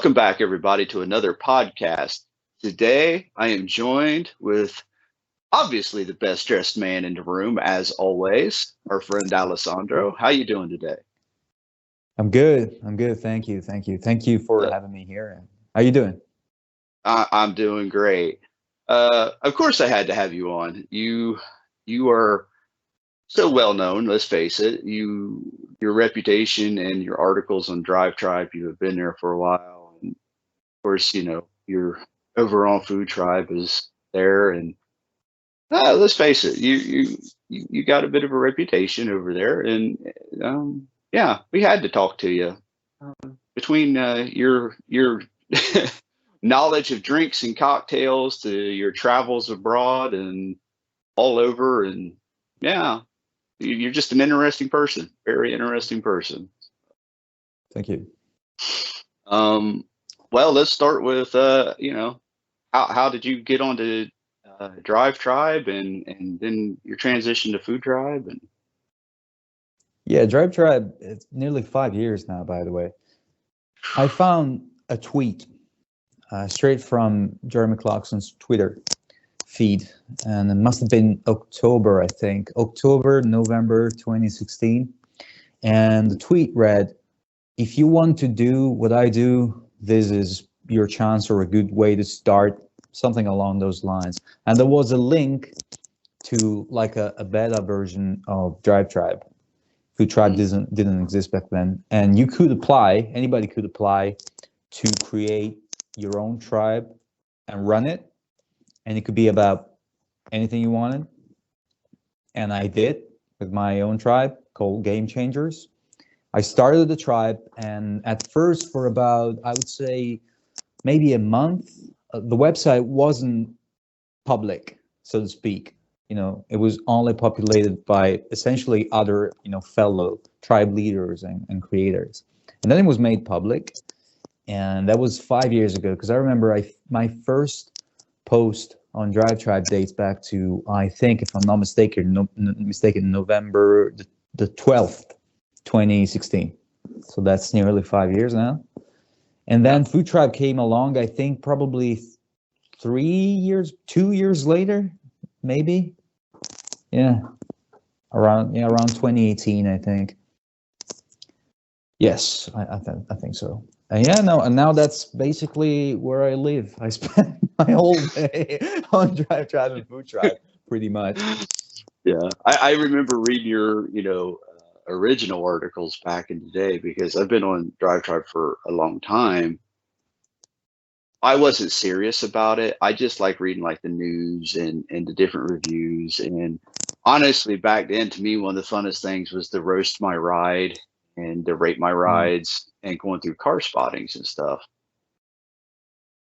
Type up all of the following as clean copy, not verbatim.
Welcome back, everybody, to another podcast. Today, I am joined with obviously the best dressed man in the room, as always, our friend Alessandro. How you doing today? I'm good. Thank you. Thank you for having me here. How you doing? I'm doing great. Of course, I had to have you on. You are so well known. Let's face it. Your reputation and your articles on DriveTribe. You have been there for a while, and of course, your overall FoodTribe is there. And let's face it, you got a bit of a reputation over there, and yeah, we had to talk to you. Between your knowledge of drinks and cocktails to your travels abroad and all over, and yeah, you're just an interesting person, very interesting person. Thank you. Well, let's start with how did you get onto DriveTribe and then your transition to FoodTribe? And yeah, DriveTribe, it's nearly 5 years now, by the way. I found a tweet straight from Jeremy Clarkson's Twitter feed, and it must have been October, I think, November 2016. And the tweet read, "If you want to do what I do, this is your chance or a good way to start," something along those lines. And there was a link to like a beta version of DriveTribe. FoodTribe didn't exist back then, and you could apply. Anybody could apply to create your own tribe and run it, and it could be about anything you wanted. And I did with my own tribe called Game Changers. I started the tribe, and at first, for about, I would say, maybe a month, the website wasn't public, so to speak. It was only populated by essentially other, fellow tribe leaders and creators. And then it was made public, and that was 5 years ago. Because I remember my first post on DriveTribe dates back to, I think, if I'm not mistaken, November the 12th, 2016. So that's nearly 5 years now. And then FoodTribe came along, I think, probably 2 years later, maybe. Yeah, around 2018, I think. Yes, I think so. And now that's basically where I live. I spend my whole day on DriveTribe and FoodTribe, pretty much. Yeah, I remember reading your original articles back in the day, because I've been on DriveTribe for a long time. I wasn't serious about it. I just like reading like the news and the different reviews. And honestly, back then, to me, one of the funnest things was to roast my ride and to rate my rides and going through car spottings and stuff,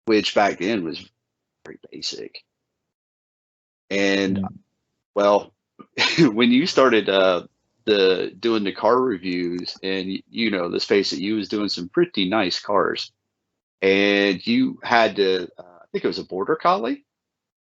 which back then was very basic. And well, when you started doing the car reviews, and let's face it, you was doing some pretty nice cars. And you had to, I think it was a border collie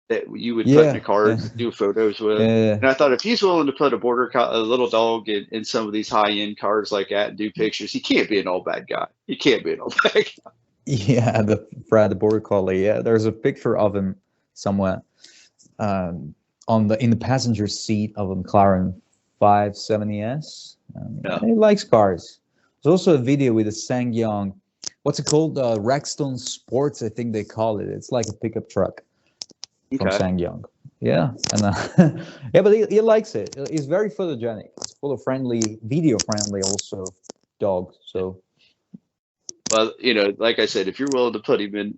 that you would put in the car to do photos with. And I thought, if he's willing to put a little dog in some of these high-end cars like that and do pictures, he can't be an all bad guy. He can't be an all bad guy. Yeah, the border collie. Yeah, there's a picture of him somewhere in the passenger seat of a McLaren 570S. He likes cars. There's also a video with a SsangYong. What's it called? Ragstone Sports, I think they call it. It's like a pickup truck from SsangYong. Yeah, and yeah, but he likes it. He's very photogenic. It's full of video friendly also dog. So, well, like I said, if you're willing to put him in,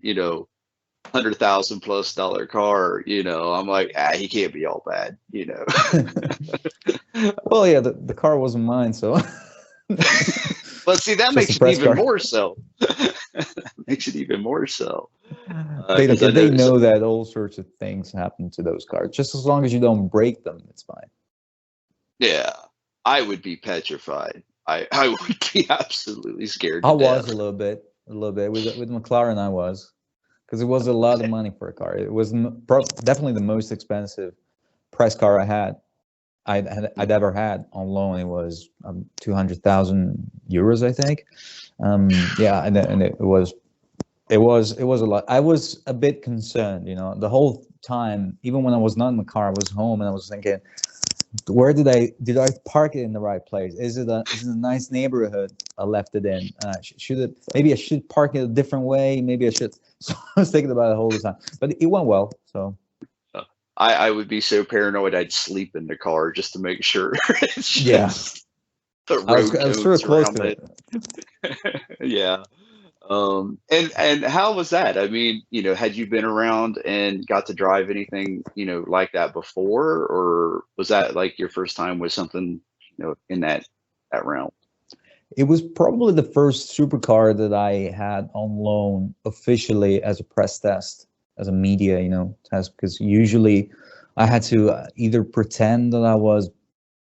$100,000+ car, I'm like, he can't be all bad, Well, yeah, the car wasn't mine, so. But see, that makes it even more so. Makes it even more so. They know that all sorts of things happen to those cars. Just as long as you don't break them, it's fine. Yeah, I would be petrified. I would be absolutely scared. I was a little bit with McLaren. I was, because it was a lot of money for a car. It was definitely the most expensive press car I'd ever had on loan. It was 200,000 euros, I think. Yeah, and it was It was a lot. I was a bit concerned, you know, the whole time, even when I was not in the car, I was home and I was thinking, where did I park it in the right place? Is it a nice neighborhood I left it in? Should it, maybe I should park it a different way? Maybe I should. So I was thinking about it all the time, but it went well. So I would be so paranoid I'd sleep in the car just to make sure. It's yeah, just the I road was sort of cones close around to it. it. Yeah. And how was that? I mean, had you been around and got to drive anything, like that before, or was that like your first time with something, in that realm? It was probably the first supercar that I had on loan officially as a press test, as a media, test, because usually I had to either pretend that I was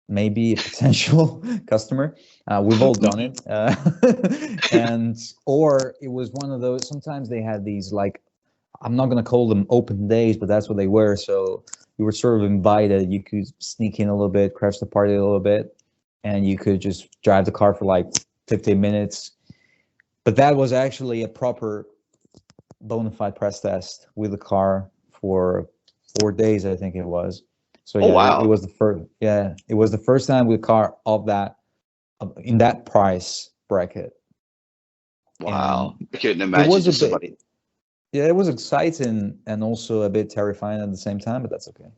maybe a potential customer. We've all done it. And or it was one of those, sometimes they had these, like, I'm not going to call them open days, but that's what they were. So you were sort of invited. You could sneak in a little bit, crash the party a little bit, and you could just drive the car for like 15 minutes. But that was actually a proper bona fide press test with the car for 4 days, I think it was. So Oh, yeah, it wow. was the first. Yeah, it was the first time with a car of that, in that price bracket, and Wow. I couldn't it imagine was a just bit. somebody. Yeah, it was exciting and also a bit terrifying at the same time, but that's okay.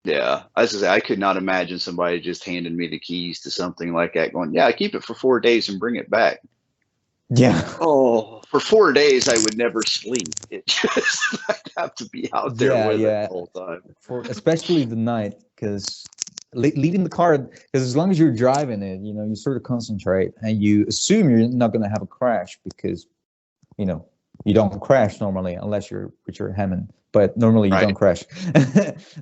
Yeah. I was gonna say, I could not imagine somebody just handing me the keys to something like that going, yeah, keep it for 4 days and bring it back. Yeah. Oh, for 4 days, I would never sleep. It just, I'd have to be out there Yeah, with it yeah. the whole time. For especially the night, because leading the car, because as long as you're driving it, you sort of concentrate and you assume you're not going to have a crash because, you know, you don't crash normally unless you're Richard Hammond, but normally you don't Right. crash.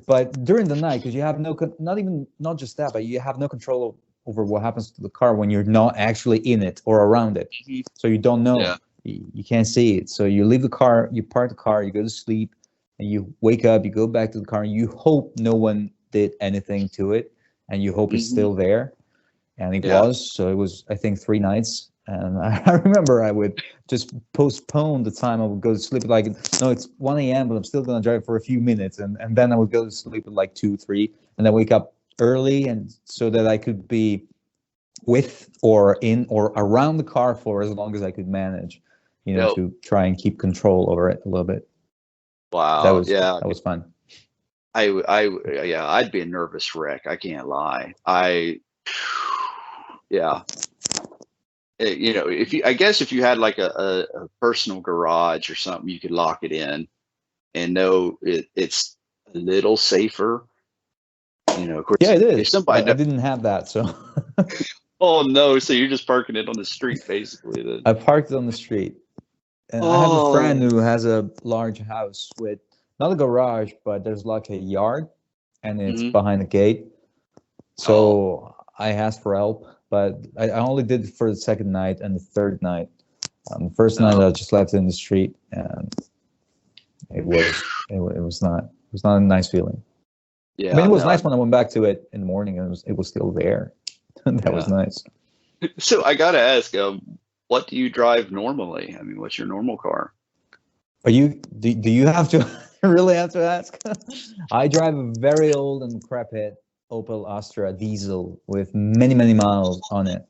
But during the night, because you have not just that, but you have no control over what happens to the car when you're not actually in it or around it. Mhm. So you don't know. Yeah. You can't see it. So you leave the car, you park the car, you go to sleep, and you wake up, you go back to the car, and you hope no one did anything to it, and you hope it's Hmm. still there. And it Yeah. was. So it was, I think, 3 nights. And I remember I would just postpone the time I would go to sleep. Like, no, it's 1 a.m., but I'm still going to drive for a few minutes. And then I would go to sleep at like 2, 3, and then wake up early, and so that I could be with or in or around the car for as long as I could manage, Yep. to try and keep control over it a little bit. That Wow. was Yeah. that was fun. Yeah, I'd be a nervous wreck. I can't lie. Yeah. I guess if you had like a personal garage or something, you could lock it in and know it's a little safer. Of Yeah, course, it if is, somebody, but I didn't have that, so oh no, so you're just parking it on the street basically then. I parked it on the street. And I have a friend Oh, who has a large house with not a garage, but there's like a yard, and it's hmm. behind a gate. Oh, So I asked for help, but I only did it for the second night and the third night. The first night no. I just left it in the street, and it was not a nice feeling. I mean, Yeah, it was no. nice when I went back to it in the morning, and it was still there. That was Yeah. nice. So I gotta ask, what do you drive normally? I mean, what's your normal car? Are you do you have to really have to ask? I drive a very old and decrepit Opel Astra diesel with many, many miles on it.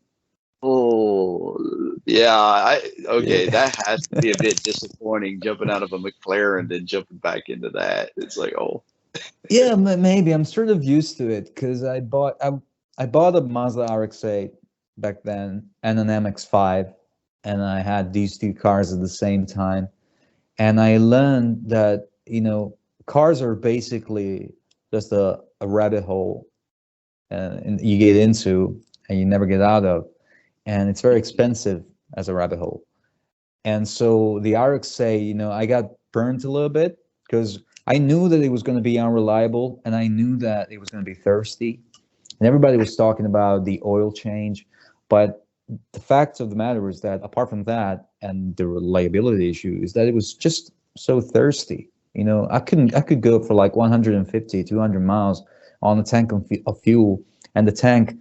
Oh, yeah. Okay, Yeah, that has to be a bit disappointing jumping out of a McLaren, then jumping back into that. It's like, oh, yeah, maybe I'm sort of used to it because I bought a Mazda RX-8 back then and an MX-5, and I had these two cars at the same time, and I learned that cars are basically just a rabbit hole, and you get into and you never get out of, and it's very expensive as a rabbit hole. And so the RX-8, I got burnt a little bit because I knew that it was going to be unreliable, and I knew that it was going to be thirsty, and everybody was talking about the oil change, but the fact of the matter is that apart from that and the reliability issue is that it was just so thirsty. I could go for like 150, 200 miles on a tank of fuel, and the tank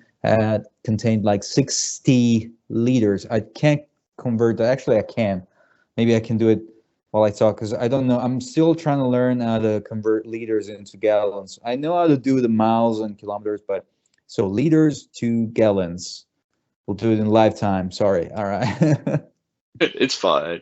contained like 60 liters. I can't convert that. Actually, I can. Maybe I can do it while I talk, because I don't know. I'm still trying to learn how to convert liters into gallons. I know how to do the miles and kilometers, but so liters to gallons. We'll do it in lifetime. Sorry. All right. It's fine.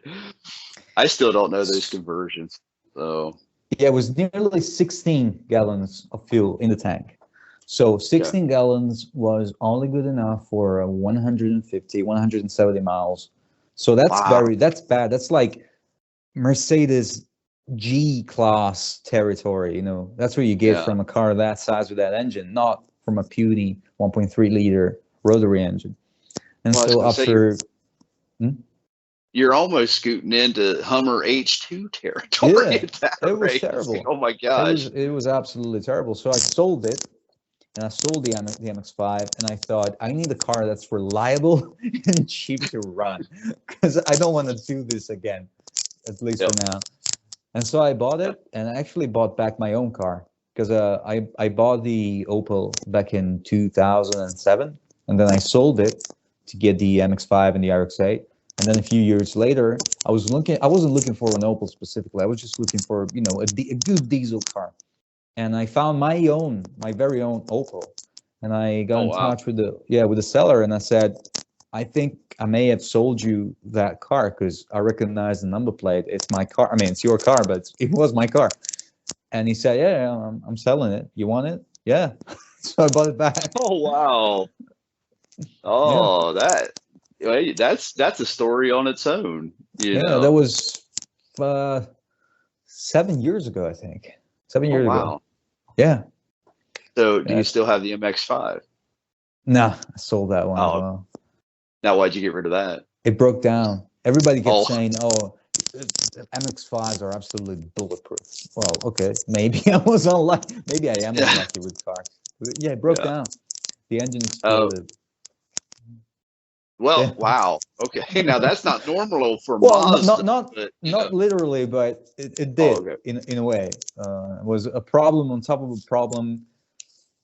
I still don't know those conversions. So Yeah, it was nearly 16 gallons of fuel in the tank. So 16 gallons was only good enough for 150, 170 miles. So that's wow. that's bad. That's like Mercedes G class territory, you know. That's what you get Yeah. from a car that size with that engine, not from a puny 1.3 liter rotary engine. And Well, I was so gonna say after you're almost scooting into Hummer H2 territory yeah, at that it was rate. It's like, terrible. oh my It gosh. was absolutely terrible. So I sold it, and I sold the MX-5, and I thought I need a car that's reliable and cheap to run, because I don't want to do this again, at least Yep. for now. And so I bought it, and I actually bought back my own car, because I bought the Opel back in 2007, and then I sold it to get the MX-5 and the RX-8. And then a few years later, I wasn't looking for an Opel specifically. I was just looking for, you know, a good diesel car. And I found my very own Opel. And I got Oh in wow. touch with the seller, and I said, I think I may have sold you that car, because I recognize the number plate. It's my car. I mean, it's your car, but it was my car. And he said, yeah, I'm selling it. You want it? Yeah. So I bought it back. Oh wow. Yeah. Oh, that's a story on its own, you Yeah. That know. was 7 years ago, I think. Seven Oh years ago. wow. Yeah. So do you Yeah. still have the MX-5? Nah, I sold that one as Oh, well. now why'd you get rid of that? It broke down. Everybody kept Oh, saying, "Oh, MX-5s are absolutely bulletproof." Well, okay, maybe I was unlucky. Maybe I am yeah, unlucky with cars. Yeah, it broke yeah. down. The engine Oh, exploded. well, Yeah. wow. Okay, now that's not normal for Well, Mazda, but you know. not literally, but it Oh, did okay. in a way. It was a problem on top of a problem,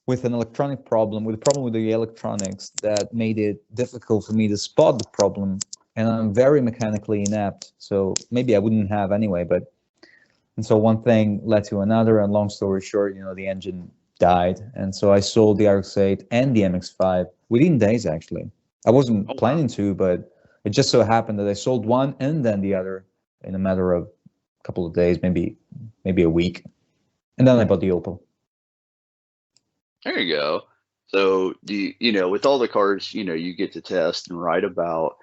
with an electronic problem, with a problem with the electronics that made it difficult for me to spot the problem. And I'm very mechanically inept, so maybe I wouldn't have anyway. But and so one thing led to another, and long story short, you know, the engine died, and so I sold the RX-8 and the MX-5 within days. Actually, I wasn't Oh wow. planning to, but it just so happened that I sold one and then the other in a matter of a couple of days, maybe a week, and then I bought the Opel. There you go. So do you know, with all the cars, you know, you get to test and write about,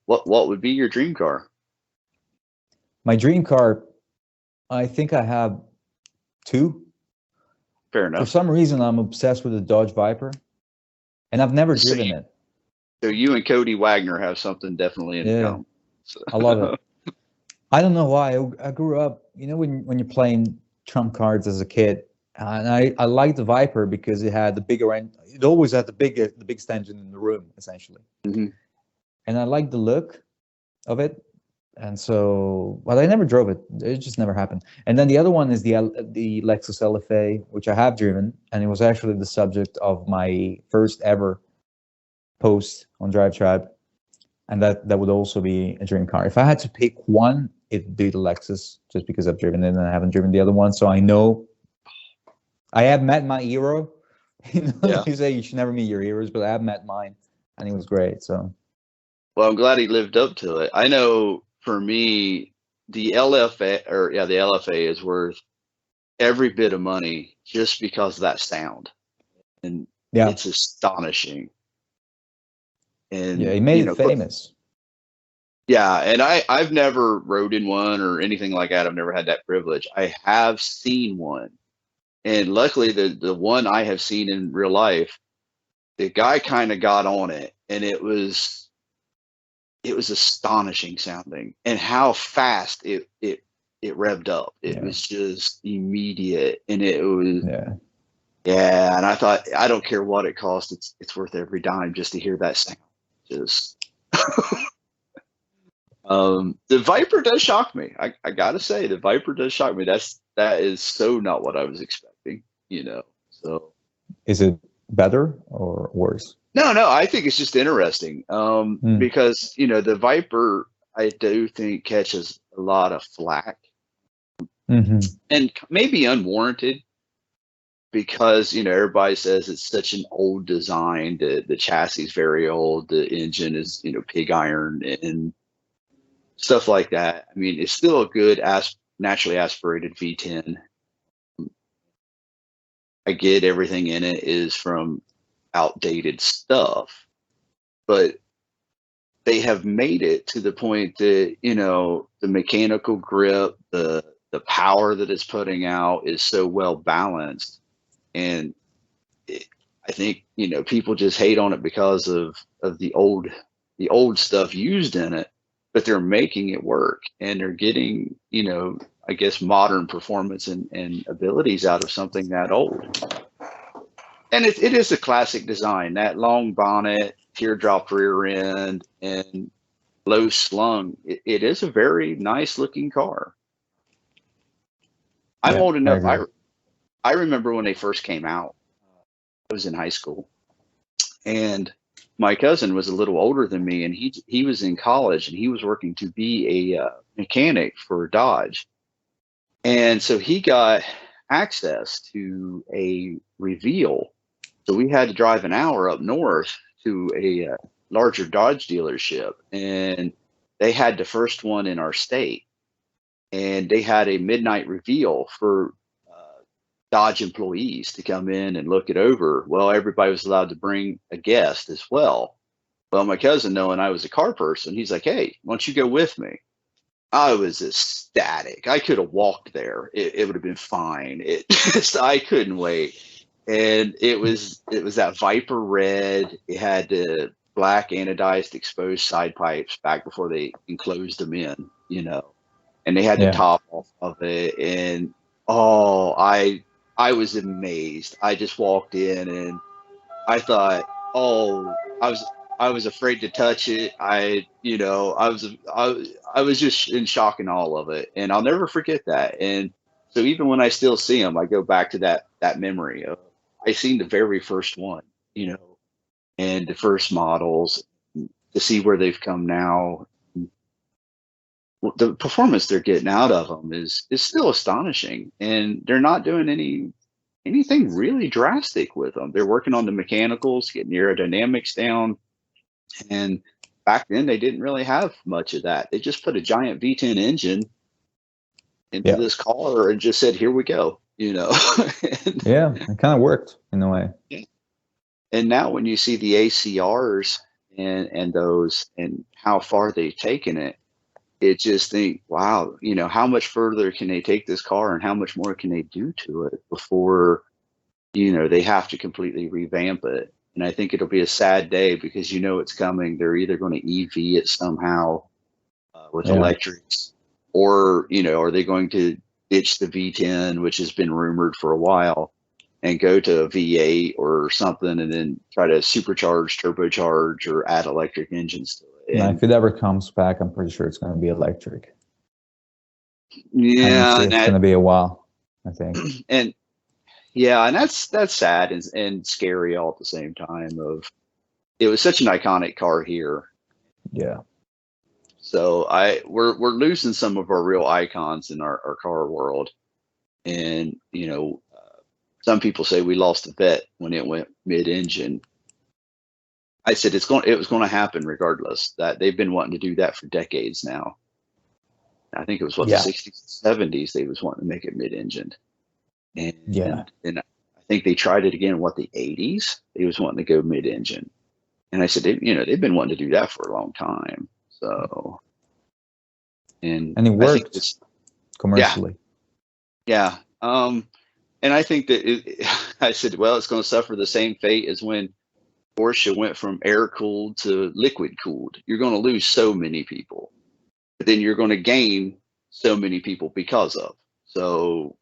what would be your dream car? My dream car, I think I have two. Fair For enough. some reason, I'm obsessed with the Dodge Viper, and I've never So driven you, it. so you and Cody Wagner have something definitely in Yeah, common. So, I love it. I don't know why. I grew up, you know, when you're playing trump cards as a kid, and I liked the Viper because it had the bigger end. It always had the biggest engine in the room, essentially, Mhm. and I liked the look of it. And so, but I never drove it. It just never happened. And then the other one is the Lexus LFA, which I have driven, and it was actually the subject of my first ever post on DriveTribe, and that would also be a dream car. If I had to pick one, it'd be the Lexus, just because I've driven it and I haven't driven the other one, so I know I have met my hero. You know, Yeah. you say you should never meet your heroes, but I have met mine, and he was great. So Well, I'm glad he lived up to it. I know for me, the LFA, or yeah, the LFA is worth every bit of money just because of that sound, and yeah, it's astonishing. yeah, And he made you it know, famous. yeah, and I've never rode in one or anything like that. I've never had that privilege. I have seen one, and luckily the one I have seen in real life, the guy kind of got on it, and it was astonishing sounding, and how fast it revved up. It Yeah, was just immediate, and it was, yeah. yeah. And I thought, I don't care what it costs, it's worth every dime just to hear that sound. Just the Viper does shock me. I gotta say, the Viper does shock me. That is so not what I was expecting, you know. So Is it better or worse? no, I think it's just interesting. Mm, Because you know the Viper. I do think catches a lot of flack, Mm-hmm. and maybe unwarranted, because everybody says it's such an old design. The chassis is very old. The engine is pig iron and stuff like that. I mean, it's still a good naturally aspirated V10. I get everything in it is from outdated stuff, but they have made it to the point that the mechanical grip, the power that it's putting out is so well balanced, and I think people just hate on it because of the old stuff used in it, but they're making it work, and they're getting I guess modern performance and abilities out of something that old. And it is a classic design, that long bonnet, teardrop rear end, and low slung. It is a very nice looking car. I'm old enough. I remember when they first came out. I was in high school, and my cousin was a little older than me, and he was in college, and he was working to be a mechanic for Dodge. And so he got access to a reveal. So we had to drive an hour up north to a larger Dodge dealership, and they had the first one in our state. And they had a midnight reveal for Dodge employees to come in and look it over. Well, everybody was allowed to bring a guest as well. Well, my cousin, knowing I was a car person, he's like, "Hey, why don't you go with me?" I was ecstatic. I could have walked there. It would have been fine. I couldn't wait. And it was that Viper red. It had the black anodized exposed side pipes back before they enclosed them in, and they had the top off of it. And I was amazed. I just walked in and I thought, I was afraid to touch it. I was just in shock and awe of it, and I'll never forget that. And so even when I still see them, I go back to that memory of I seen the very first one, and the first models, to see where they've come now. The performance they're getting out of them is still astonishing, and they're not doing anything really drastic with them. They're working on the mechanicals, getting aerodynamics down. And back then they didn't really have much of that. They just put a giant V10 engine into this car and just said, "Here we go," And, it kind of worked in a way. Yeah. And now when you see the ACRs and those and how far they've taken it, it just think, wow, how much further can they take this car, and how much more can they do to it before, they have to completely revamp it. And I think it'll be a sad day, because it's coming. They're either going to EV it somehow with electrics, or are they going to ditch the V10, which has been rumored for a while, and go to a V8 or something, and then try to supercharge, turbocharge, or add electric engines to it. And if it ever comes back, I'm pretty sure it's going to be electric. Yeah, it's going to be a while, I think. And that's sad and scary all at the same time. It was such an iconic car here. Yeah. So we're losing some of our real icons in our car world, and some people say we lost the bet when it went mid-engine. I said it was going to happen regardless. That they've been wanting to do that for decades now. I think it was the 60s, 70s they was wanting to make it mid-engine. And I think they tried it again in the 80s. They was wanting to go mid-engine, and I said they've been wanting to do that for a long time. So, and it worked commercially. Yeah. And I think that I said, well, it's going to suffer the same fate as when Porsche went from air cooled to liquid cooled. You're going to lose so many people, but then you're going to gain so many people because of. So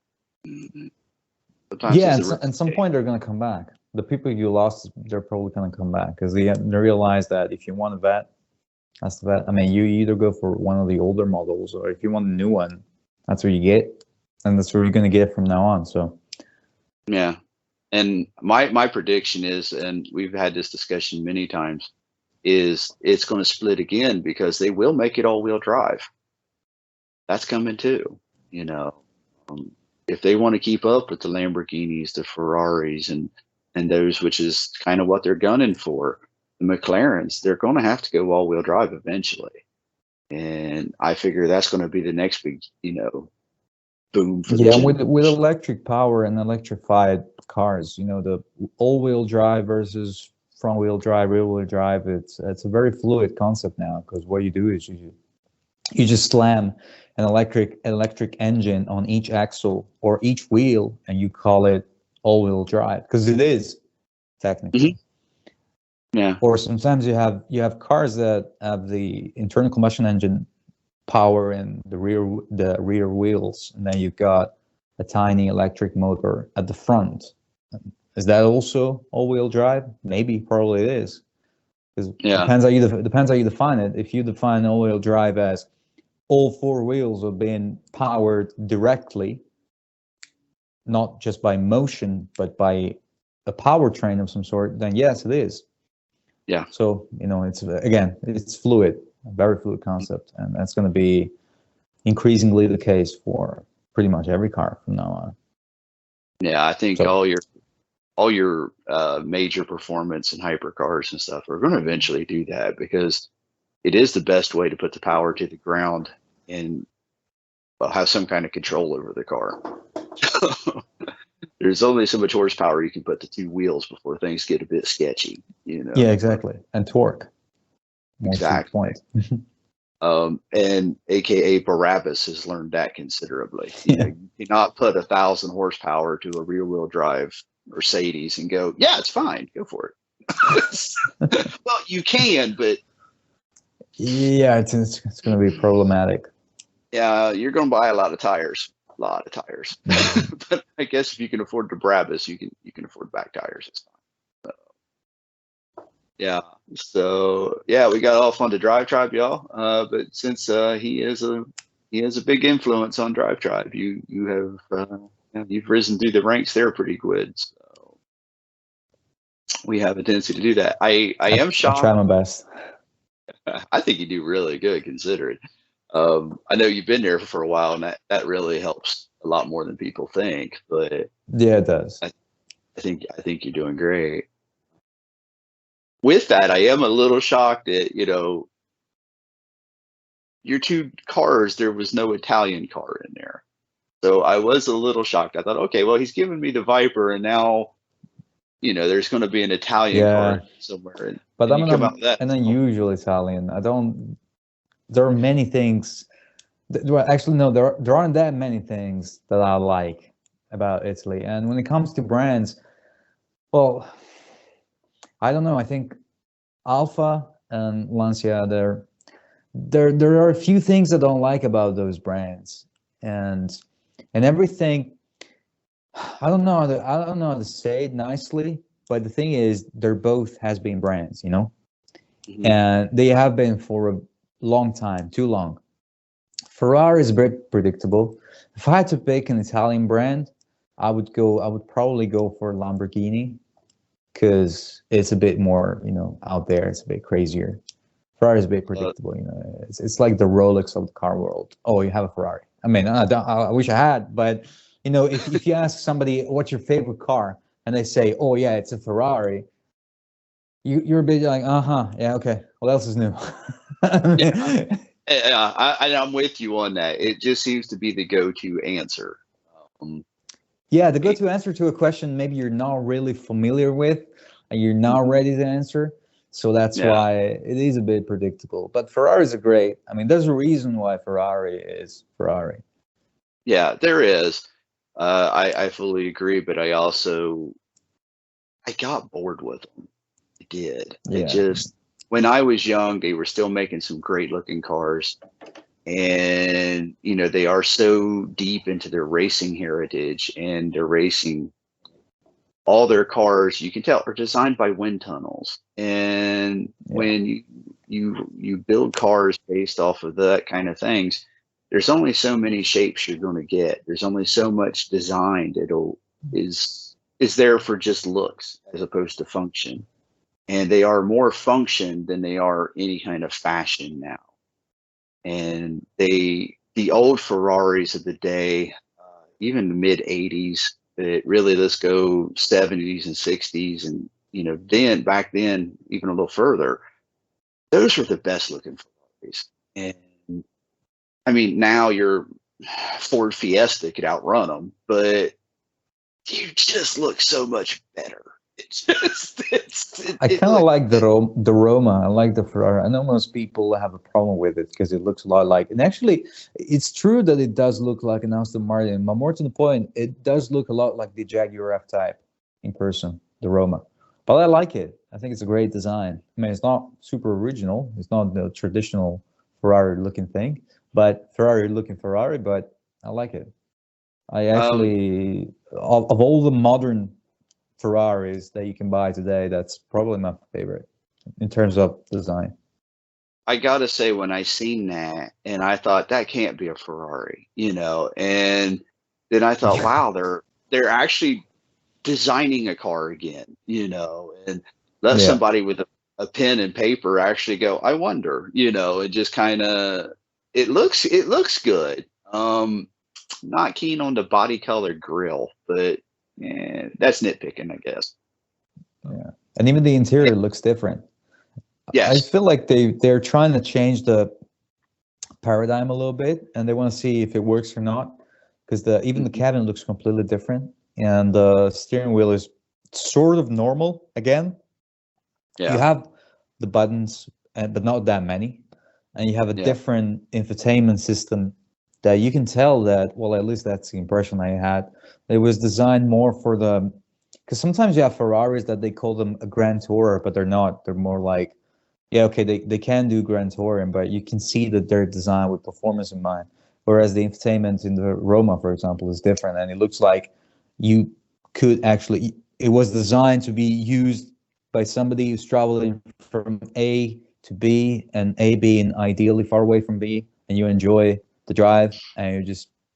sometimes at some point they're going to come back. The people you lost, they're probably going to come back, because they realize that if you want a vet, that's the vet. I mean, you either go for one of the older models, or if you want a new one, that's what you get, and that's where you're going to get from now on. So, yeah. And my prediction is, and we've had this discussion many times, is it's going to split again because they will make it all-wheel drive. That's coming too, you know. If they want to keep up with the Lamborghinis, the Ferraris, and those, which is kind of what they're gunning for, the McLarens, they're going to have to go all-wheel drive eventually. And I figure that's going to be the next big, you know, boom for yeah, with electric power and electrified cars, you know, the all-wheel drive versus front-wheel drive, rear-wheel drive, it's a very fluid concept now, because what you do is you just slam an electric engine on each axle or each wheel, and you call it all-wheel drive, because it is technically. Mm-hmm. Yeah. Or sometimes you have cars that have the internal combustion engine power in the rear wheels, and then you've got a tiny electric motor at the front. Is that also all-wheel drive? Maybe, probably it is. Because depends how you define it. If you define all-wheel drive as all four wheels are being powered directly, not just by motion, but by a powertrain of some sort, then yes, it is. Yeah. So, you know, it's fluid, a very fluid concept, and that's going to be increasingly the case for pretty much every car from now on. Yeah, I think all your major performance and hypercars and stuff are going to eventually do that, because it is the best way to put the power to the ground and have some kind of control over the car. There's only so much horsepower you can put to two wheels before things get a bit sketchy, you know. Yeah, exactly. And torque. Exactly. And AKA Barabbas has learned that considerably. You know, you cannot put 1,000 horsepower to a rear-wheel drive Mercedes and go, yeah, it's fine, go for it. Well, you can, but yeah, it's going to be problematic. Yeah, you're going to buy a lot of tires. But I guess if you can afford the Brabus, you can afford back tires. It's fine. Yeah. So yeah, we got off on the DriveTribe, y'all. But since he has a big influence on DriveTribe, you have you've risen through the ranks there pretty good. So we have a tendency to do that. I am shocked. I try my best. I think you do really good considering. I know you've been there for a while, and that really helps a lot more than people think. But yeah, it does. I think you're doing great. With that, I am a little shocked that, you know, your two cars, there was no Italian car in there. So I was a little shocked. I thought, okay, well, he's giving me the Viper, and now, you know, there's going to be an Italian car somewhere. But I'm an unusual Italian. There are many things. Well, actually, no, there aren't that many things that I like about Italy. And when it comes to brands, well, I don't know. I think Alfa and Lancia, there are a few things I don't like about those brands, and everything. I don't know how to say it nicely, but the thing is, they're both has-been brands, you know, and they have been for a long time, too long. Ferrari is a bit predictable. If I had to pick an Italian brand, I would probably go for Lamborghini, because it's a bit more, you know, out there. It's a bit crazier. Ferrari is a bit predictable, you know. It's like the Rolex of the car world. Oh, you have a Ferrari. I mean, I wish I had, but you know, if you ask somebody what's your favorite car, and they say, oh yeah, it's a Ferrari, you're a bit like, yeah, okay, what else is new? I'm with you on that. It just seems to be the go-to answer. Yeah, the go-to answer to a question maybe you're not really familiar with, and you're not ready to answer. So that's why it is a bit predictable. But Ferraris are great. I mean, there's a reason why Ferrari is Ferrari. Yeah, there is. I fully agree, but I got bored with them. I did. Yeah. When I was young, they were still making some great looking cars. And, you know, they are so deep into their racing heritage, and they're racing. All their cars, you can tell, are designed by wind tunnels. And when you build cars based off of that kind of things, there's only so many shapes you're going to get. There's only so much design that is there for just looks as opposed to function. and they are more function than they are any kind of fashion now. And the old Ferraris of the day, even the mid 80s, let's go 70s and 60s, and then back then even a little further, those were the best looking Ferraris. And I mean, now your Ford Fiesta could outrun them, but you just look so much better. I kind of like the Roma. I like the Ferrari. I know most people have a problem with it because it looks a lot like. And actually, it's true that it does look like an Aston Martin. But more to the point, it does look a lot like the Jaguar F-Type in person, the Roma. But I like it. I think it's a great design. I mean, it's not super original. It's not the traditional Ferrari-looking thing, but Ferrari-looking Ferrari. But I like it. I actually, of all the modern Ferraris that you can buy today, that's probably my favorite in terms of design. I gotta say, when I seen that, and I thought that can't be a Ferrari, and then I thought, wow, they're actually designing a car again, and let somebody with a pen and paper actually go, I wonder, and just kind of, it looks good. Not keen on the body color grill, but that's nitpicking, I guess. Yeah, and even the interior looks different. Yes. I feel like they're trying to change the paradigm a little bit, and they want to see if it works or not. Because even the cabin looks completely different, and the steering wheel is sort of normal again. Yeah. You have the buttons, but not that many, and you have a different infotainment system that you can tell that, well, at least that's the impression I had. It was designed more for because sometimes you have Ferraris that they call them a Grand Tourer, but they're not. They're more like, they can do Grand Touring, but you can see that they're designed with performance in mind. Whereas the infotainment in the Roma, for example, is different, and it looks like you could actually, it was designed to be used by somebody who's traveling from A to B, and A being ideally far away from B, and you enjoy the drive, and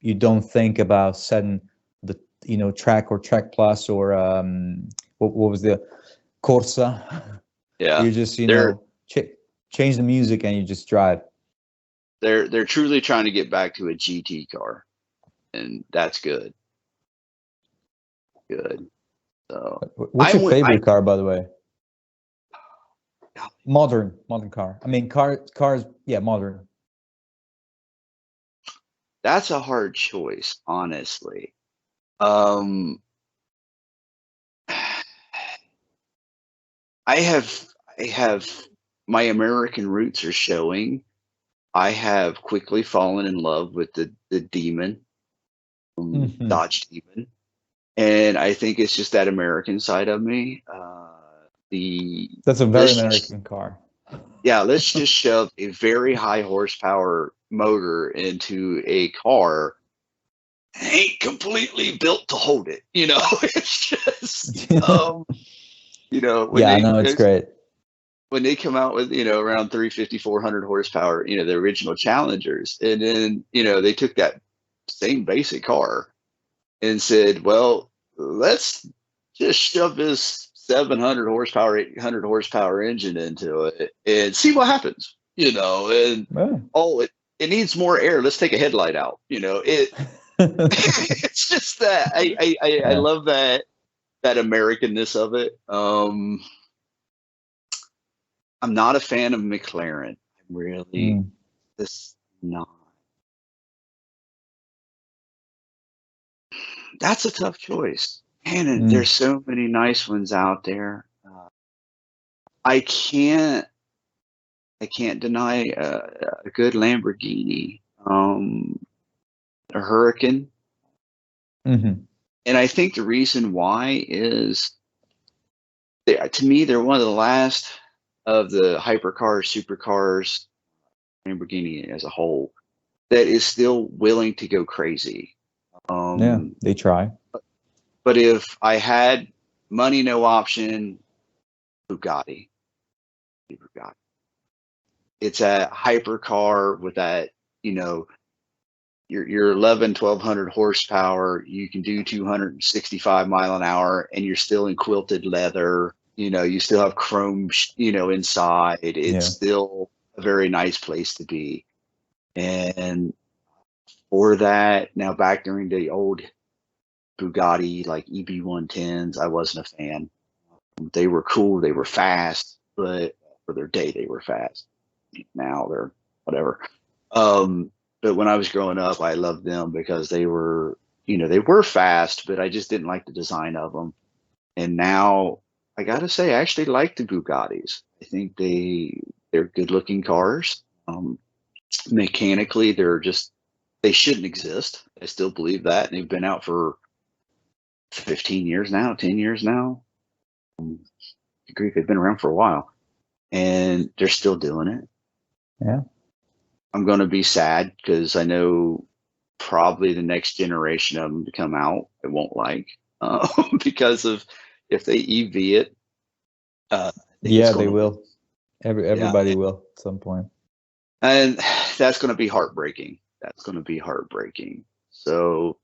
you don't think about setting the track or track plus or what was the Corsa. Yeah, you just change the music and you just drive. They're truly trying to get back to a GT car, and that's good. So what's your favorite car, by the way? Modern car. I mean, cars. Yeah, modern. That's a hard choice, honestly. I have my American roots are showing. I have quickly fallen in love with the Demon, Dodge Demon, and I think it's just that American side of me. That's a very American car. Yeah, let's just shove a very high horsepower motor into a car. Ain't completely built to hold it, It's just, it's great. When they come out with, around 350, 400 horsepower, the original Challengers, and then, they took that same basic car and said, well, let's just shove this 700 horsepower, 800 horsepower engine into it and see what happens, and it needs more air. Let's take a headlight out, it's just that I love that Americanness of it. I'm not a fan of McLaren. I'm really just not. That's a tough choice, man. And there's so many nice ones out there. I can't deny a good Lamborghini, a Hurricane. And I think the reason why is, to me, they're one of the last of the hypercars, supercars, Lamborghini as a whole, that is still willing to go crazy. They try. But if I had money, no option, Bugatti. It's a hypercar with that, your 1,200 horsepower. You can do 265 mile an hour, and you're still in quilted leather. You still have chrome, inside. It's Yeah. still a very nice place to be. And for that, now back during the old Bugatti, like EB110s, I wasn't a fan. They were cool, they were fast, but for their day, they were fast. Now they're whatever. But when I was growing up, I loved them because they were fast, but I just didn't like the design of them. And now I gotta say, I actually like the Bugattis. I think they're good looking cars. Mechanically, they shouldn't exist. I still believe that. And they've been out for 15 years now, 10 years now. Grief, they've been around for a while, and they're still doing it. Yeah. I'm going to be sad because I know probably the next generation of them to come out I won't like because of if they EV it. I think Yeah, they will. Yeah. Everybody will at some point. And that's going to be heartbreaking. So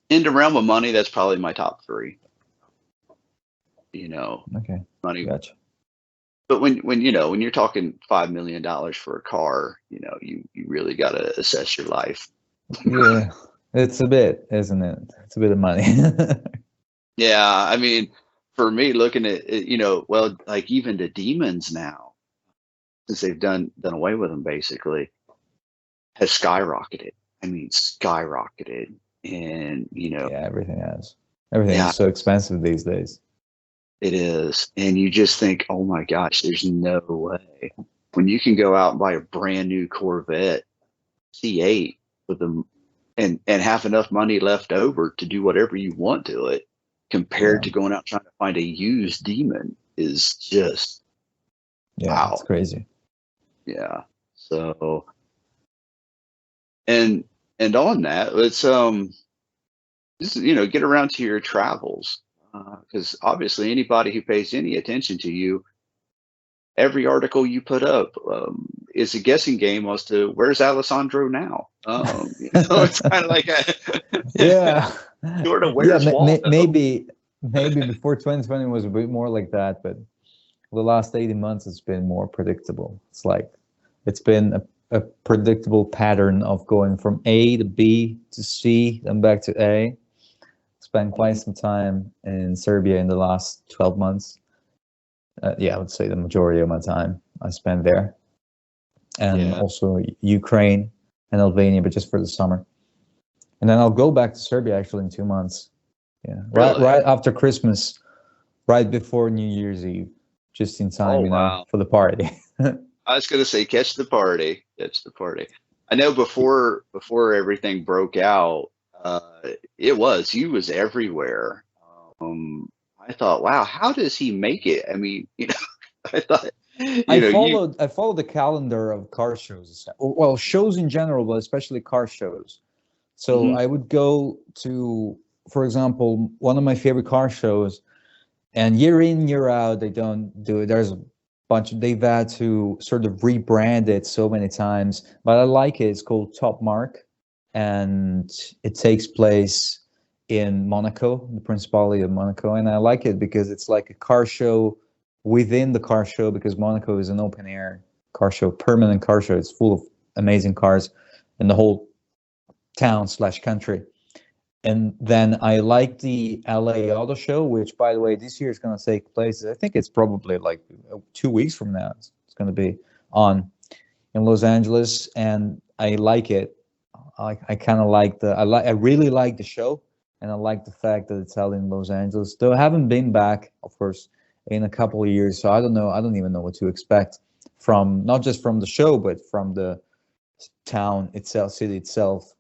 in the realm of money, that's probably my top three. Okay. Money. Gotcha. But when you're talking $5 million for a car, you really got to assess your life. Yeah, it's a bit, isn't it? It's a bit of money. Yeah, I mean, for me, looking at it, well, like even the demons now, since they've done away with them, basically, has skyrocketed. I mean, skyrocketed, and Yeah, everything has. Everything yeah, is so expensive these days. it is, and you just think, oh my gosh, there's no way when you can go out and buy a brand new Corvette C8 with them and have enough money left over to do whatever you want to it, compared to going out trying to find a used demon is just wow. It's crazy. Yeah. So and on that, let's just get around to your travels, because obviously anybody who pays any attention to you, every article you put up is a guessing game as to where's Alessandro now. It's kind of like yeah, sort of where's Waldo? maybe before 2020 was a bit more like that, but the last 18 months it's been more predictable. It's been a predictable pattern of going from A to B to C, then back to A. Spent quite some time in Serbia in the last 12 months. I would say the majority of my time I spent there. And also Ukraine and Albania, but just for the summer. And then I'll go back to Serbia actually in 2 months. Yeah, really? right after Christmas, right before New Year's Eve, just in time, for the party. I was going to say, catch the party. I know before everything broke out, you was everywhere. I thought, wow, how does he make it? I mean, I thought, I followed the calendar of car shows. Well, shows in general, but especially car shows. So I would go to, for example, one of my favorite car shows, and year in, year out, they don't do it. There's a bunch of, they've had to sort of rebrand it so many times, but I like it. It's called Top Mark, and it takes place in Monaco, the Principality of Monaco. And I like it because it's like a car show within the car show, because Monaco is an open air car show, permanent car show. It's full of amazing cars in the whole town/country. And then I like the LA Auto Show, which, by the way, this year is going to take place. I think it's probably like 2 weeks from now. It's going to be on in Los Angeles, and I like it. I kind of like I really like the show, and I like the fact that it's held in Los Angeles. Though I haven't been back, of course, in a couple of years, so I don't know. I don't even know what to expect from, not just from the show, but from the town itself, city itself.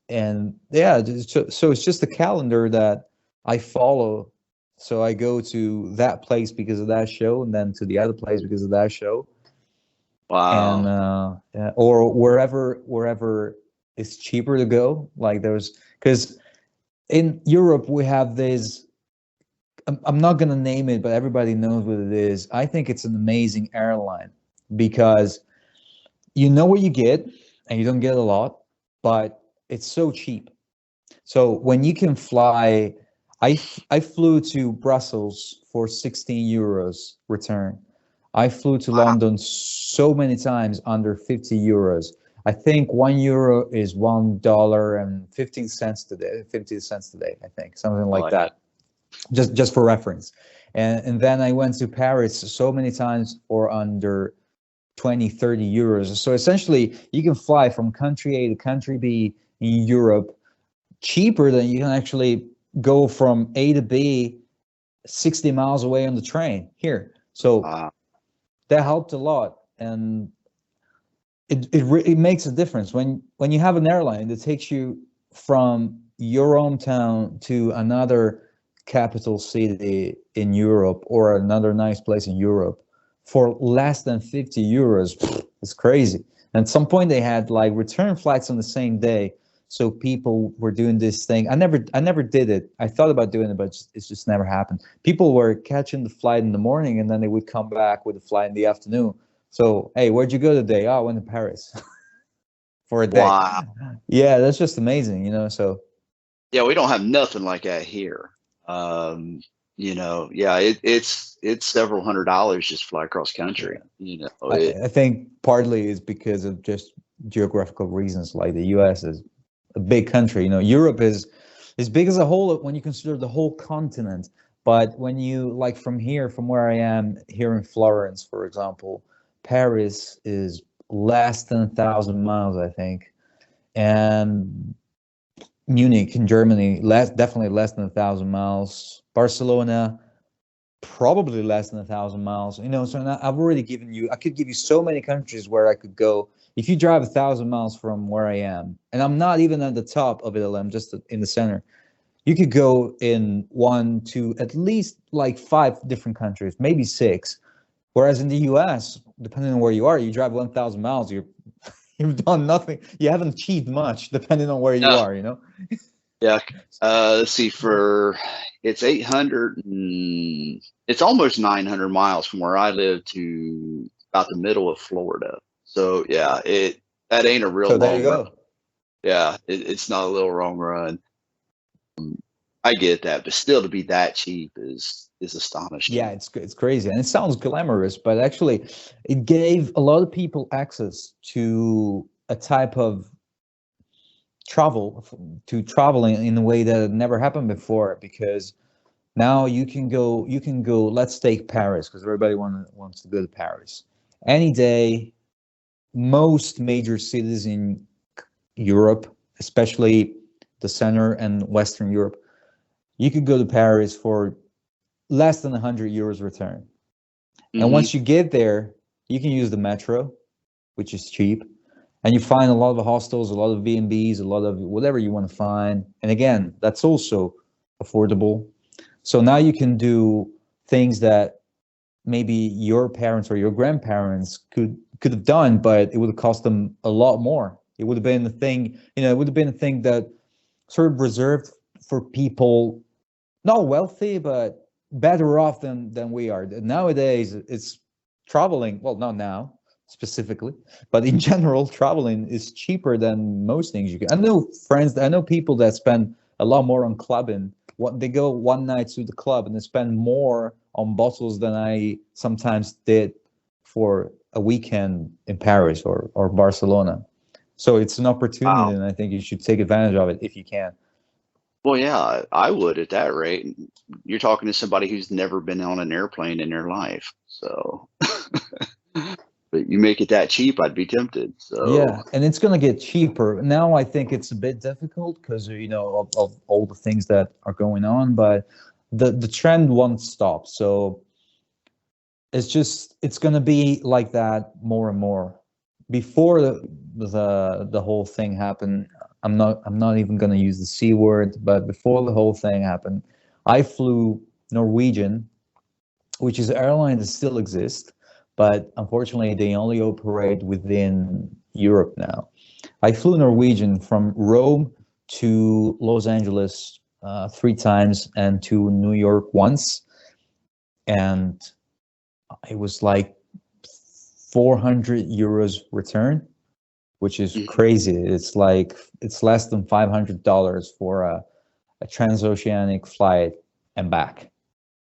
And so it's just a calendar that I follow. So I go to that place because of that show, and then to the other place because of that show. Wow. And or wherever it's cheaper to go. Like because in Europe we have this. I'm not gonna name it, but everybody knows what it is. I think it's an amazing airline because you know what you get, and you don't get a lot, but it's so cheap. So when you can fly, I flew to Brussels for 16 euros return. I flew to Wow. London so many times under 50 euros. I think €1 is $1.15 today, 50 cents today, I think, something like Like, that. Just for reference. And then I went to Paris so many times for under 20, 30 euros. So essentially you can fly from country A to country B in Europe cheaper than you can actually go from A to B 60 miles away on the train here. So that helped a lot. And it makes a difference when you have an airline that takes you from your hometown to another capital city in Europe or another nice place in Europe for less than 50 euros. It's crazy. And at some point they had like return flights on the same day. So people were doing this thing. I never did it. I thought about doing it, but it's just never happened. People were catching the flight in the morning and then they would come back with the flight in the afternoon. So, hey, where'd you go today? Oh, I went to Paris for a day. wow. Yeah, that's just amazing, you know. So Yeah, we don't have nothing like that here. Yeah, it's several $100s just fly across country. I think partly is because of just geographical reasons. Like the U.S. is a big country. You know, Europe is big as a whole when you consider the whole continent. But when you like from where I am here in Florence, for example, Paris is less than 1,000 miles, I think, and Munich in Germany, definitely less than 1,000 miles. Barcelona, probably less than 1,000 miles. You know, so I've already given you. I could give you so many countries where I could go. If you drive 1,000 miles from where I am, and I'm not even at the top of it, I'm just in the center. You could go in 1 to at least like 5 different countries, maybe 6. Whereas in the U.S., depending on where you are, you drive 1,000 miles, you've done nothing. You haven't achieved much, depending on where you are. You know. Yeah. Let's see. It's 800. It's almost 900 miles from where I live to about the middle of Florida. So yeah, that ain't a real So there long you run. go. Yeah, it's not a little long run. I get that, but still to be that cheap is astonishing. Yeah, it's crazy, and it sounds glamorous, but actually, it gave a lot of people access to a type of traveling in a way that had never happened before. Because now you can go. Let's take Paris, because everybody wants to go to Paris any day. Most major cities in Europe, especially the center and Western Europe, you could go to Paris for less than 100 euros return. And once you get there, you can use the metro, which is cheap, and you find a lot of hostels, a lot of B&Bs, a lot of whatever you want to find. And again, that's also affordable. So now you can do things that maybe your parents or your grandparents could have done, but it would have cost them a lot more. It would have been the thing, it would have been a thing that sort of reserved for people not wealthy, but better off than we are. Nowadays, it's traveling. Well, not now specifically, but in general, traveling is cheaper than most things you can. I know people that spend a lot more on clubbing. They go one night to the club and they spend more on bottles than I sometimes did for a weekend in Paris or Barcelona. So it's an opportunity, Wow. and I think you should take advantage of it if you can. Well, yeah, I would at that rate. You're talking to somebody who's never been on an airplane in their life. So, but you make it that cheap, I'd be tempted. So, Yeah, and it's going to get cheaper. Now I think it's a bit difficult because, of all the things that are going on, but the trend won't stop. So it's going to be like that more and more. Before the whole thing happened, I'm not even going to use the C word, but before the whole thing happened, I flew Norwegian, which is an airline that still exists, but unfortunately they only operate within Europe now. I flew Norwegian from Rome to Los Angeles 3 times and to New York once, and it was like 400 euros return, which is crazy. It's less than $500 for a transoceanic flight and back.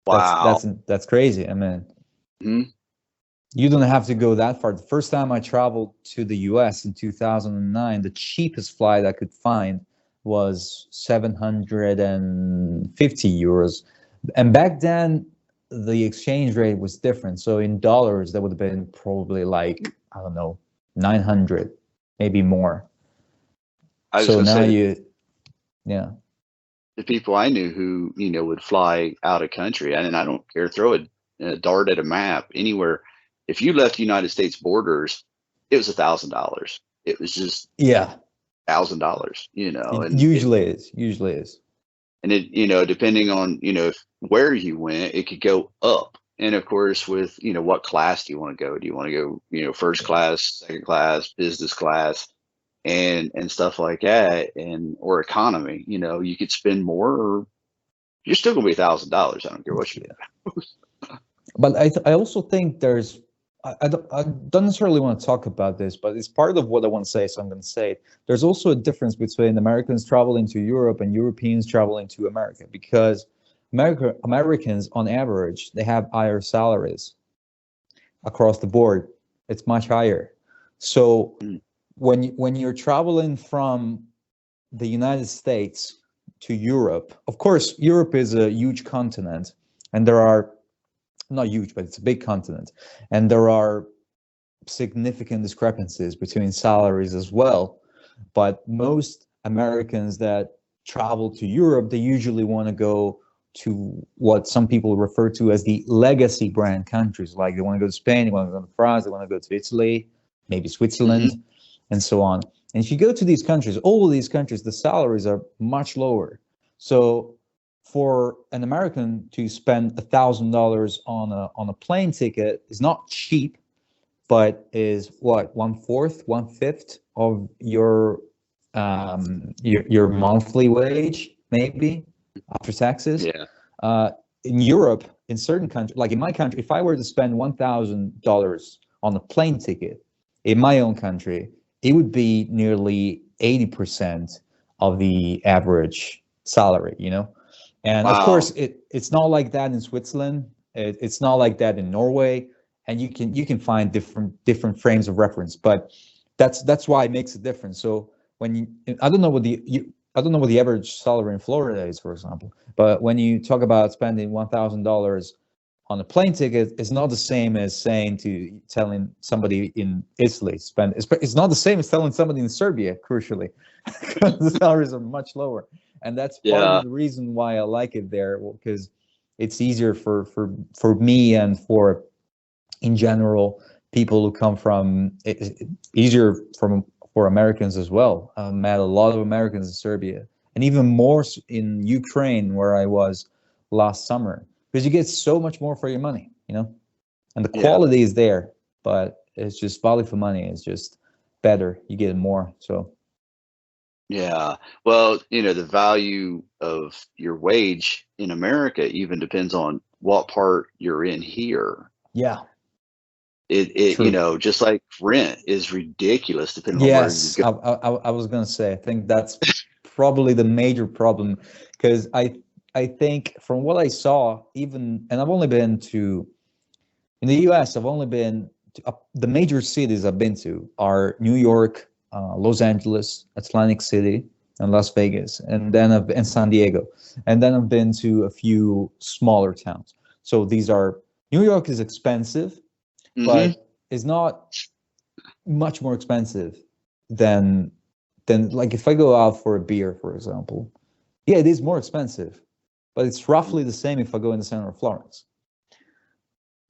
Wow. That's crazy. I mean, you don't have to go that far. The first time I traveled to the US in 2009, the cheapest flight I could find was 750 euros. And back then, the exchange rate was different. So in dollars, that would have been probably like, I don't know, 900, maybe more. I was So going to now say, yeah. the people I knew who, would fly out of country, and I don't care, throw a dart at a map anywhere. If you left the United States borders, it was $1,000. It was just $1,000, It and usually is. and it, depending on, where you went, it could go up. And of course, with, what class do you want to go? Do you want to go, first class, second class, business class, and stuff like that, or economy? You could spend more, or you're still gonna be $1,000. I don't care what you do. But I also think there's, I don't necessarily want to talk about this, but it's part of what I want to say, so I'm going to say it. There's also a difference between Americans traveling to Europe and Europeans traveling to America, because Americans, on average, they have higher salaries across the board. It's much higher. So when you're traveling from the United States to Europe, of course, Europe is a huge continent, and there are, not huge, but it's a big continent, and there are significant discrepancies between salaries as well. But most Americans that travel to Europe, they usually want to go to what some people refer to as the legacy brand countries. Like they want to go to Spain, they want to go to France, they want to go to Italy, maybe Switzerland, and so on. And if you go to these countries, all of these countries, the salaries are much lower. So for an American to spend $1,000 on a plane ticket is not cheap, but is what, 1/4, 1/5 of your monthly wage, maybe after taxes. Yeah. In Europe, in certain countries, like in my country, if I were to spend $1,000 on a plane ticket in my own country, it would be nearly 80% of the average salary, And Wow. of course, it's not like that in Switzerland. It's not like that in Norway, and you can find different frames of reference. But that's why it makes a difference. So I don't know what the average salary in Florida is, for example. But when you talk about spending $1,000 on a plane ticket, it's not the same as telling somebody in Italy spend. It's not the same as telling somebody in Serbia, crucially, because the salaries are much lower. And that's part of the reason why I like it there, because it's easier for me and for, in general, people who come from, easier for Americans as well. I met a lot of Americans in Serbia, and even more in Ukraine, where I was last summer, because you get so much more for your money, and the quality is there, but it's just value for money is just better. You get more. So. Yeah. Well, the value of your wage in America even depends on what part you're in here. Yeah. It just like rent is ridiculous depending on where you go. I was going to say, I think that's probably the major problem, because I think from what I saw, and I've only been to, in the US, I've only been to, the major cities I've been to are New York, Los Angeles, Atlantic City, and Las Vegas, and San Diego, and then I've been to a few smaller towns. So New York is expensive, but it's not much more expensive than like if I go out for a beer, for example. Yeah, it is more expensive, but it's roughly the same if I go in the center of Florence.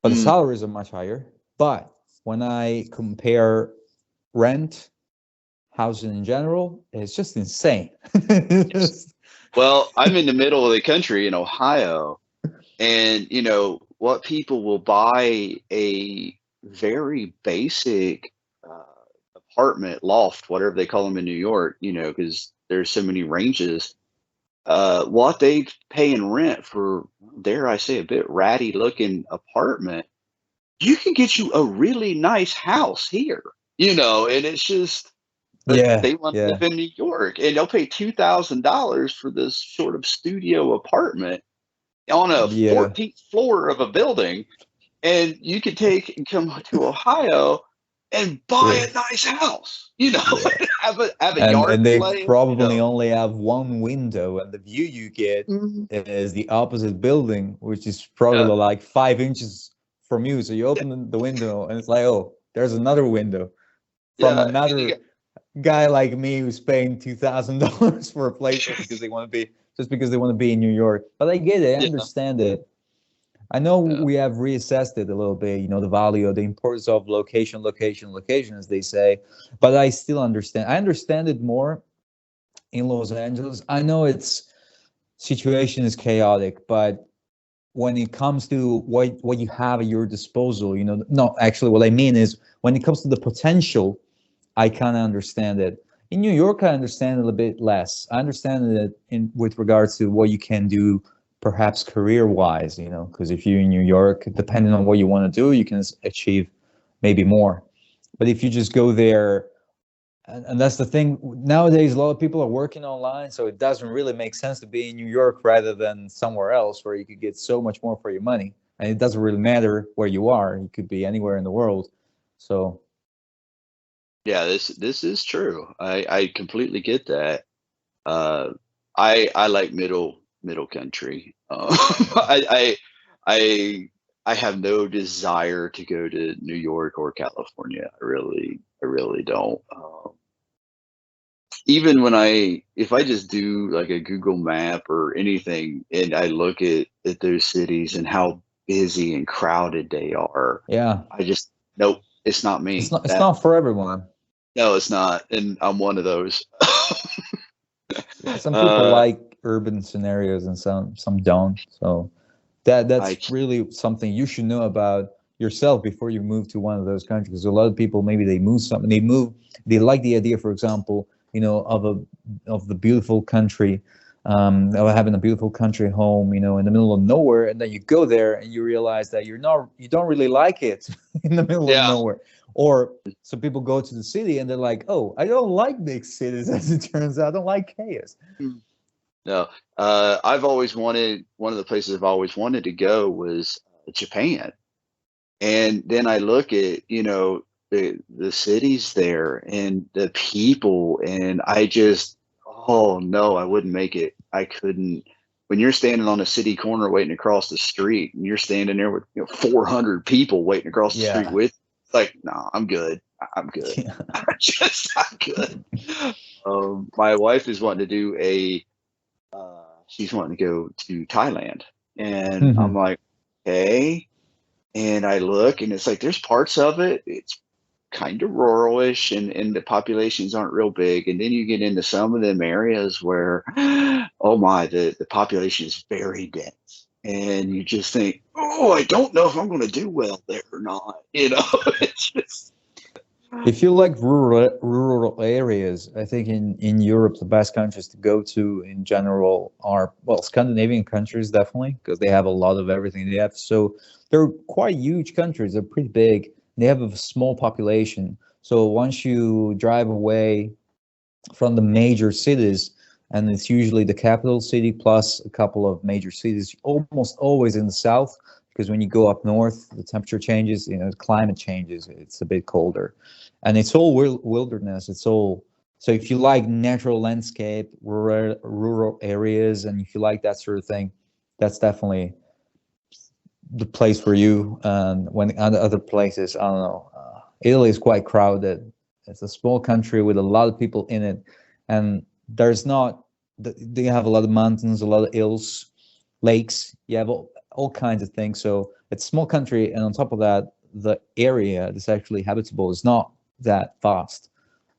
But the salaries are much higher. But when I compare rent, housing in general, it's just insane. Well, I'm in the middle of the country in Ohio, and what people will buy a very basic apartment, loft, whatever they call them in New York, because there's so many ranges. What they pay in rent for, dare I say, a bit ratty looking apartment, you can get you a really nice house here, and it's just, but Yeah, they want to yeah, live in New York, and they'll pay $2,000 for this sort of studio apartment on a yeah, 14th floor of a building, and you could take and come to Ohio and buy true. a nice house, you know, Yeah. and have a And yard they place, you probably know. only have one window, and the view you get Mhm. is the opposite building, which is Yeah, probably like 5 inches from you. So you open the window, and it's like, oh, there's another window from yeah, and another guy like me who's paying $2,000 for a place just because they want to be in New York. But I get it, I yeah, understand it. I know yeah, we have reassessed it a little bit, the value of the importance of location, location, location, as they say. But I still understand. I understand it more in Los Angeles. I know its situation is chaotic, but when it comes to what you have at your disposal, no, actually, what I mean is when it comes to the potential, I kind of understand it. In New York, I understand it a little bit less. I understand it in with regards to what you can do, perhaps career-wise, because if you're in New York, depending on what you want to do, you can achieve maybe more. But if you just go there, and that's the thing, nowadays, a lot of people are working online, so it doesn't really make sense to be in New York rather than somewhere else where you could get so much more for your money. And it doesn't really matter where you are. You could be anywhere in the world. So, yeah. This is true. I completely get that. Uh, I like middle country. I I have no desire to go to New York or California. I really don't. Even when if I just do like a Google map or anything, and I look at those cities and how busy and crowded they are, yeah, I just nope, it's not it's me. not it's not for everyone. No, it's not, and I'm one of those. Yeah, some people uh, like urban scenarios and some don't. So I that's really something you should know about yourself before you move to one of those countries. Because a lot of people, maybe they like the idea, for example, of the beautiful country, of having a beautiful country home, in the middle of nowhere, and then you go there and you realize that you don't really like it in the middle of yeah. nowhere. Or some people go to the city and they're like, oh, I don't like big cities. As it turns out, I don't like chaos. Mm. No, I've always wanted one of the places I've always wanted to go was Japan. And then I look at, the cities there and the people, and I just, oh no, I wouldn't make it. I couldn't. When you're standing on a city corner waiting across the street, and you're standing there with 400 people waiting across the street Yeah. with, it's like, no, I'm good. I'm good. I'm good. My wife is wanting to do she's wanting to go to Thailand, and I'm Mhm. like, okay. And I look, and it's like there's parts of it. It's kind of ruralish, and the populations aren't real big. And then you get into some of them areas where, oh my, the population is very dense, and you just think, oh, I don't know if I'm going to do well there or not. It's just If you like rural areas, I think in Europe the best countries to go to in general are, well, Scandinavian countries definitely, because they have a lot of everything. They're quite huge countries. They're pretty big. They have a small population. So once you drive away from the major cities, and it's usually the capital city plus a couple of major cities, almost always in the south, because when you go up north, the temperature changes, the climate changes, it's a bit colder, and it's all wilderness. It's all so if you like natural landscape, rural areas, and if you like that sort of thing, that's definitely the place for you. And when other places, I don't know, Italy is quite crowded. It's a small country with a lot of people in it, and there's not. They have a lot of mountains, a lot of hills, lakes. You have all kinds of things. So it's a small country, and on top of that, the area that's actually habitable is not that vast.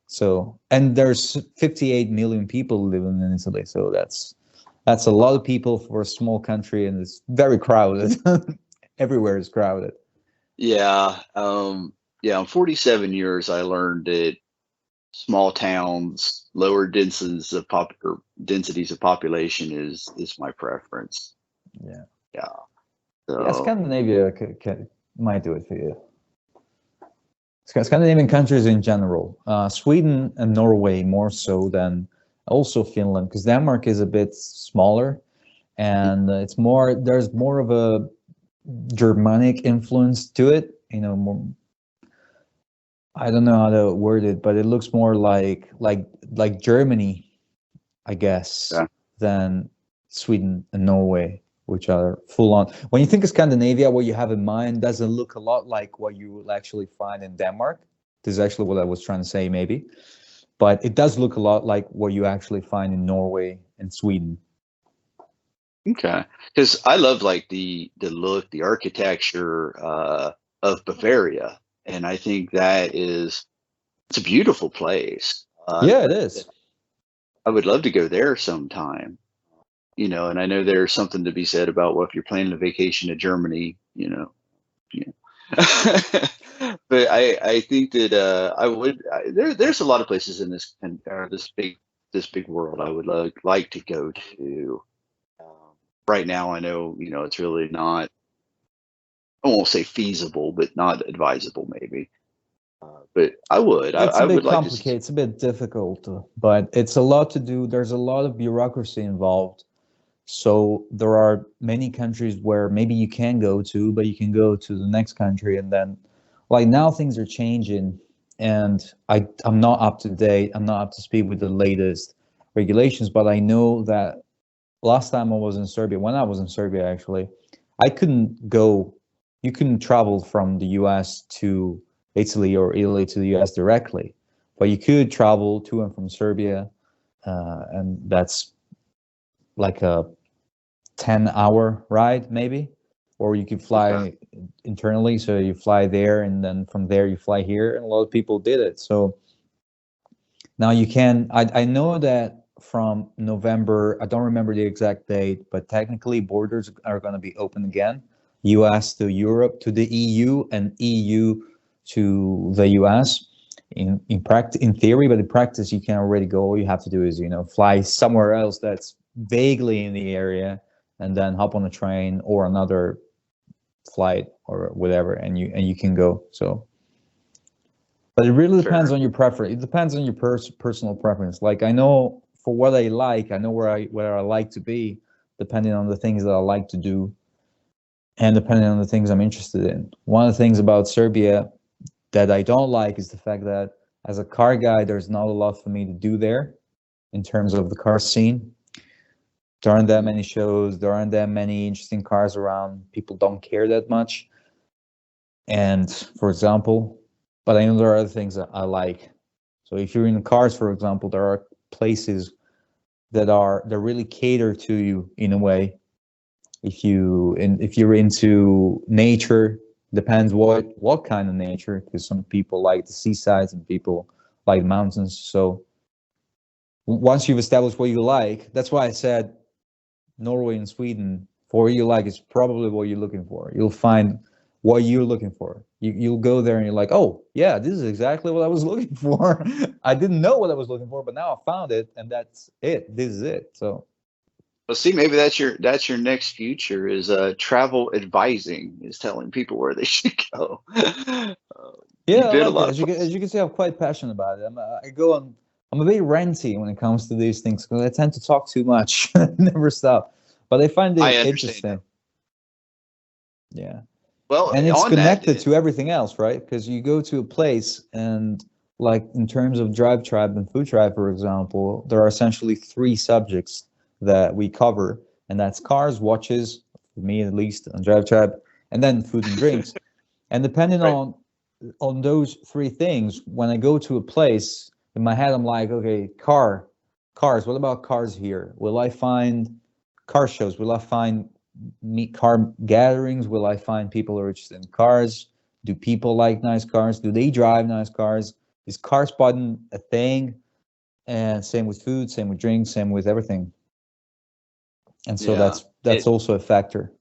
So, and there's 58 million people living in Italy. So that's a lot of people for a small country, and it's very crowded. Everywhere is crowded. yeah, yeah. In 47 years, I learned that small towns, lower densities of population is my preference. Yeah. Yeah. Yeah, So Scandinavia might do it for you. Scandinavian countries in general, Sweden and Norway more so than also Finland, because Denmark is a bit smaller, and there's more of a Germanic influence to it. More, I don't know how to word it, but it looks more like Germany, I guess, Yeah. than Sweden and Norway, which are full on. When you think of Scandinavia, what you have in mind doesn't look a lot like what you will actually find in Denmark. This is actually what I was trying to say, maybe. But it does look a lot like what you actually find in Norway and Sweden. Okay, because I love like the look, the architecture of Bavaria, and I think it's a beautiful place. Yeah, it is. I would love to go there sometime. And I know there's something to be said about, well, if you're planning a vacation to Germany, yeah. But I think that there's a lot of places in this big world I would like to go to. Right now, I know it's really not. I won't say feasible, but not advisable, maybe. But I would. It's I a bit would like to. complicated. It's a bit difficult, but it's a lot to do. There's a lot of bureaucracy involved. So there are many countries where maybe you can go to, but you can go to the next country, and then like now things are changing, and I'm not up to date. I'm not up to speed with the latest regulations, but I know that last time I was in Serbia, when I was in Serbia actually, I couldn't go. You couldn't travel from the U.S. to Italy or Italy to the U.S. directly, but you could travel to and from Serbia, and that's like a 10-hour ride maybe, or you could fly internally, so you fly there and then from there you fly here, and a lot of people did it. So now you can, I know that from November, I don't remember the exact date, but technically borders are going to be open again, US to Europe to the EU, and EU to the US in practice, in theory, but in practice you can already go. All you have to do is fly somewhere else that's vaguely in the area, and then hop on a train or another flight or whatever, and you can go. So, but it really depends on your preference. It depends on your personal preference. Like I know for what I like, I know where I like to be, depending on the things that I like to do, and depending on the things I'm interested in. One of the things about Serbia that I don't like is the fact that as a car guy, there's not a lot for me to do there in terms of the car scene. There aren't that many shows. There aren't that many interesting cars around. People don't care that much. And for example, but I know there are other things that I like. So if you're in cars, for example, there are places that really cater to you in a way. If you're into nature, depends what kind of nature, because some people like the seasides and people like mountains. So once you've established what you like, that's why I said Norway and Sweden, for what you like is probably what you're looking for. You'll find what you're looking for. You'll go there and you're like, oh yeah, this is exactly what I was looking for. I didn't know what I was looking for, but now I found it, and that's it. This is it. So, well, see, maybe that's your next future is travel advising, is telling people where they should go. Yeah, I like it. As you can see, I'm quite passionate about it. I'm a bit ranty when it comes to these things because I tend to talk too much. Never stop. But I find it interesting. Yeah. Well, and it's connected to everything else, right? Because you go to a place and like in terms of DriveTribe and FoodTribe, for example, there are essentially 3 subjects that we cover, and that's cars, watches, for me at least, on DriveTribe, and then food and drinks. And depending on those 3 things, when I go to a place, in my head I'm like, okay, cars, what about cars here? Will I find car shows? Will I find car gatherings? Will I find people who are interested in cars? Do people like nice cars? Do they drive nice cars? Is car spotting a thing? And same with food, same with drinks, same with everything. And so that's also a factor.